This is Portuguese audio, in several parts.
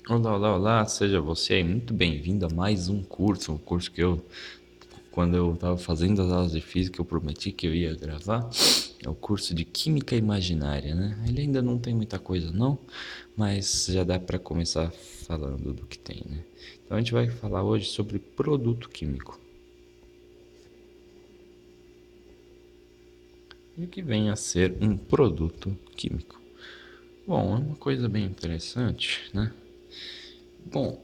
Olá, olá, olá, seja você aí muito bem-vindo a mais um curso que quando eu estava fazendo as aulas de física, eu prometi que eu ia gravar. É o curso de Química Imaginária, né? Ele ainda não tem muita coisa não, mas já dá para começar falando do que tem, né? Então a gente vai falar hoje sobre produto químico. E o que vem a ser um produto químico? Bom, é uma coisa bem interessante, né? Bom,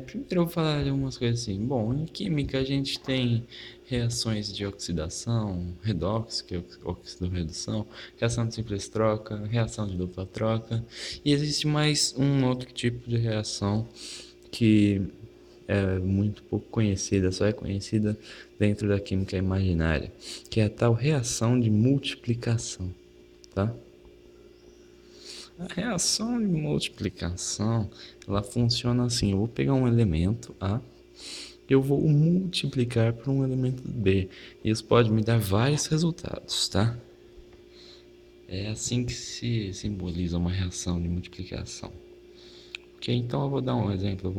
primeiro eu vou falar de algumas coisas assim. Bom, em química a gente tem reações de oxidação, redox, que é oxidorredução, reação de simples troca, reação de dupla troca, e existe mais um outro tipo de reação que é muito pouco conhecida, só é conhecida dentro da química imaginária, que é a tal reação de multiplicação, tá? A reação de multiplicação, ela funciona assim, eu vou pegar um elemento A, eu vou multiplicar por um elemento B, e isso pode me dar vários resultados, tá? É assim que se simboliza uma reação de multiplicação. Ok, então eu vou dar um exemplo,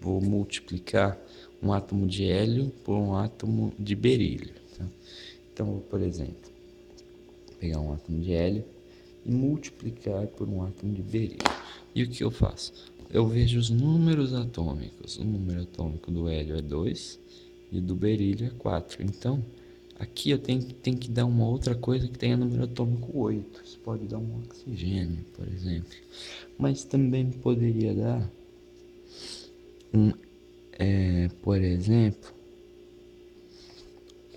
vou multiplicar um átomo de hélio por um átomo de berílio, tá? Então, eu vou, por exemplo, pegar um átomo de hélio e multiplicar por um átomo de berílio. E o que eu faço? Eu vejo os números atômicos. O número atômico do hélio é 2 e do berílio é 4. Então, aqui eu tenho que dar uma outra coisa que tenha número atômico 8. Isso pode dar um oxigênio, por exemplo. Mas também poderia dar por exemplo,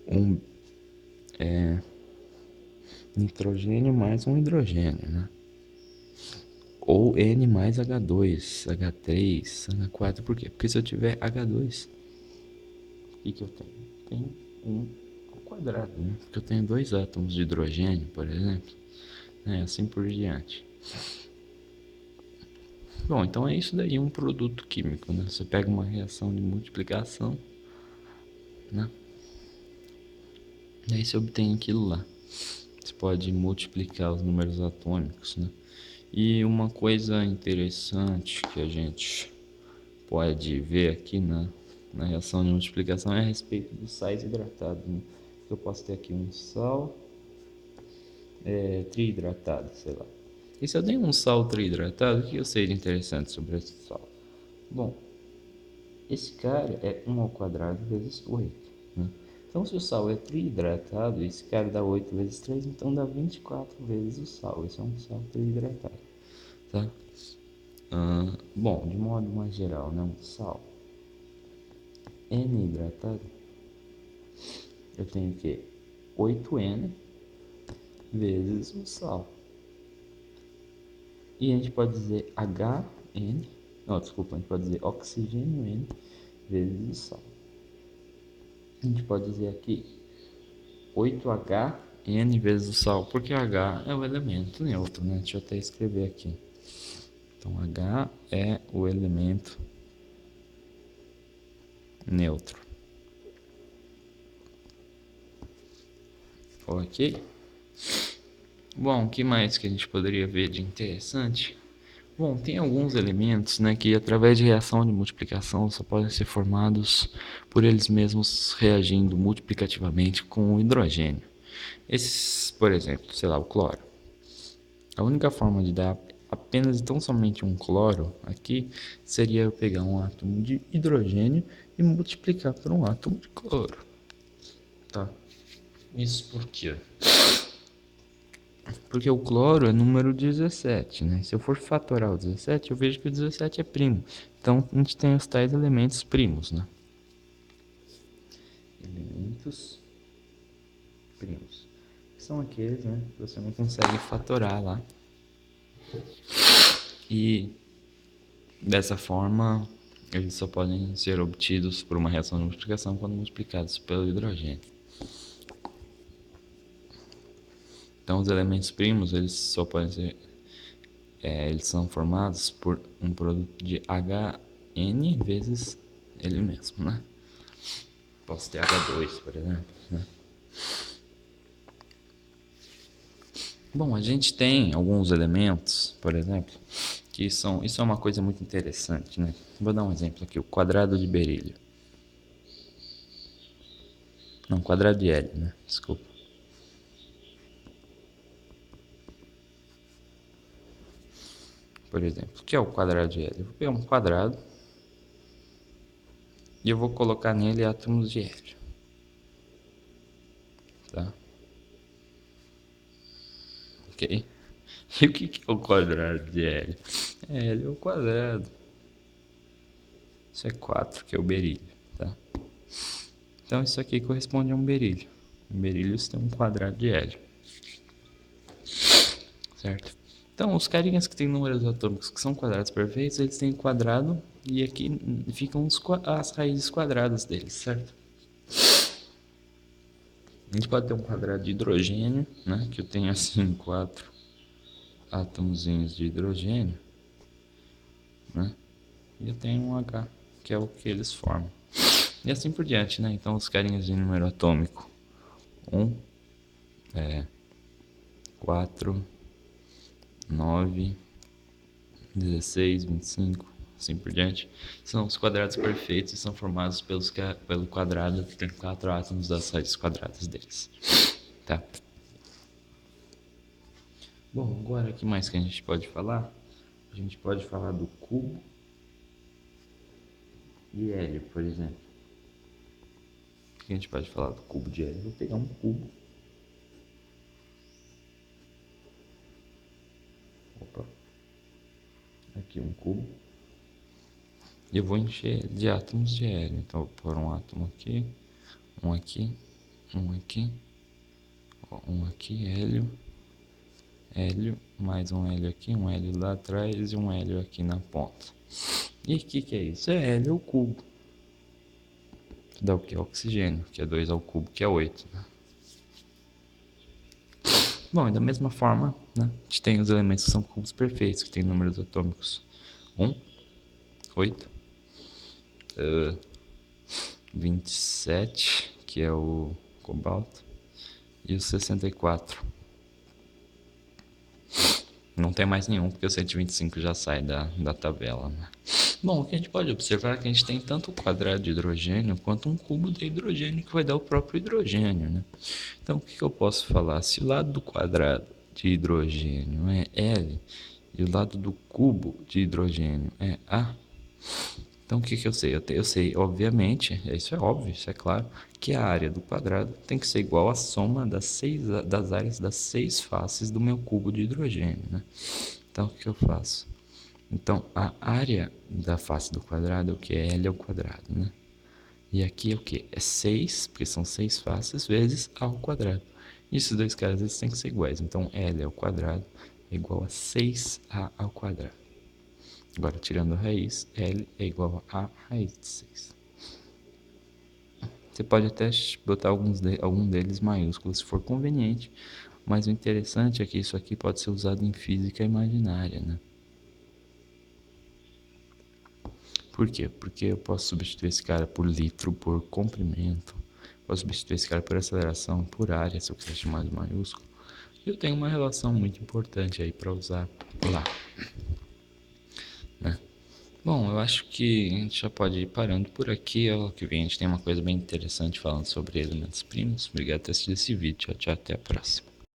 um nitrogênio mais um hidrogênio, né? Ou N mais H2, H3, H4, por quê? Porque se eu tiver H2, o que eu tenho? Tenho um ao quadrado, né? Porque eu tenho dois átomos de hidrogênio, por exemplo, né? Assim por diante. Bom, então é isso daí, um produto químico, né? Você pega uma reação de multiplicação, né? E aí você obtém aquilo lá. Você pode multiplicar os números atômicos, né? E uma coisa interessante que a gente pode ver aqui na reação de multiplicação é a respeito dos sais hidratados, né? Eu posso ter aqui um sal triidratado, sei lá. E se eu tenho um sal triidratado, o que eu sei de interessante sobre esse sal? Bom, esse cara é 1 ao quadrado vezes 8, né? Então, se o sal é triidratado, esse cara dá 8 vezes 3, então dá 24 vezes o sal. Esse é um sal triidratado, tá? Bom, de modo mais geral, né? Um sal N hidratado, eu tenho que 8N vezes o sal. E a gente pode dizer HN, não, desculpa, a gente pode dizer oxigênio N vezes o sal. A gente pode dizer aqui 8HN vezes o sal, porque H é o elemento neutro, né? Deixa eu até escrever aqui. Então, H é o elemento neutro. Ok? Bom, o que mais que a gente poderia ver de interessante? Bom, tem alguns elementos, né, que através de reação de multiplicação só podem ser formados por eles mesmos reagindo multiplicativamente com o hidrogênio. Esses, por exemplo, sei lá, o cloro. A única forma de dar apenas e tão somente um cloro aqui seria eu pegar um átomo de hidrogênio e multiplicar por um átomo de cloro, tá? Isso por quê? Porque o cloro é número 17, né? Se eu for fatorar o 17, eu vejo que o 17 é primo. Então, a gente tem os tais elementos primos, né? Elementos primos. São aqueles, né, que você não consegue fatorar lá. E, dessa forma, eles só podem ser obtidos por uma reação de multiplicação quando multiplicados pelo hidrogênio. Então, os elementos primos, eles só podem ser eles são formados por um produto de HN vezes ele mesmo, né? Posso ter H2, por exemplo, né? Bom, a gente tem alguns elementos, por exemplo, que isso é uma coisa muito interessante, né? Vou dar um exemplo aqui, o quadrado de berílio. Não, quadrado de hélio, né? Desculpa. Por exemplo, o que é o quadrado de hélio? Eu vou pegar um quadrado e eu vou colocar nele átomos de hélio, tá? Ok? E o que é o quadrado de hélio? Hélio é o quadrado. Isso é 4, que é o berílio, tá? Então isso aqui corresponde a um berílio. Um berílio tem um quadrado de hélio, certo? Então os carinhas que têm números atômicos que são quadrados perfeitos, eles têm quadrado e aqui ficam as raízes quadradas deles, certo? A gente pode ter um quadrado de hidrogênio, né? Que eu tenho assim 4 átomozinhos de hidrogênio, né? E eu tenho um H, que é o que eles formam. E assim por diante, né? Então os carinhas de número atômico 1, 4, 9, 16, 25, assim por diante, são os quadrados perfeitos e são formados pelo quadrado que tem 4 átomos das raízes quadradas deles, tá? Bom, agora o que mais que a gente pode falar? A gente pode falar do cubo de hélio, por exemplo. O que a gente pode falar do cubo de hélio? Eu vou pegar um cubo. Opa. Aqui um cubo. E eu vou encher de átomos de hélio. Então eu vou pôr um átomo aqui, um aqui, um aqui, um aqui, hélio, hélio, mais um hélio aqui, um hélio lá atrás e um hélio aqui na ponta. E o que é isso? É hélio ao cubo. Dá o que? Oxigênio, que é 2 ao cubo, que é 8. Né? Bom, e da mesma forma, né, a gente tem os elementos que são cubos perfeitos, que tem números atômicos 1, 8, 27, que é o cobalto, e o 64. Não tem mais nenhum, porque o 125 já sai da tabela. Né? Bom, o que a gente pode observar é que a gente tem tanto o quadrado de hidrogênio quanto um cubo de hidrogênio que vai dar o próprio hidrogênio. Né? Então, o que eu posso falar? Se o lado do quadrado de hidrogênio é L e o lado do cubo de hidrogênio é A, então o que eu sei? Eu sei, obviamente, isso é óbvio, isso é claro, que a área do quadrado tem que ser igual à soma das áreas das 6 faces do meu cubo de hidrogênio. Né? Então o que eu faço? Então a área da face do quadrado é o que? É L ao quadrado. Né? E aqui é o que? É 6, porque são 6 faces, vezes A ao quadrado. E esses dois caras eles têm que ser iguais. Então L ao quadrado é igual a 6A ao quadrado. Agora, tirando a raiz, L é igual a raiz de 6. Você pode até botar algum deles maiúsculos se for conveniente, mas o interessante é que isso aqui pode ser usado em física imaginária, né? Por quê? Porque eu posso substituir esse cara por litro, por comprimento, posso substituir esse cara por aceleração, por área, se eu quiser chamar de maiúsculo. Eu tenho uma relação muito importante aí para usar lá, né? Bom, eu acho que a gente já pode ir parando por aqui. Ao que vem a gente tem uma coisa bem interessante falando sobre elementos primos. Obrigado por ter assistido esse vídeo. Tchau, tchau, até a próxima.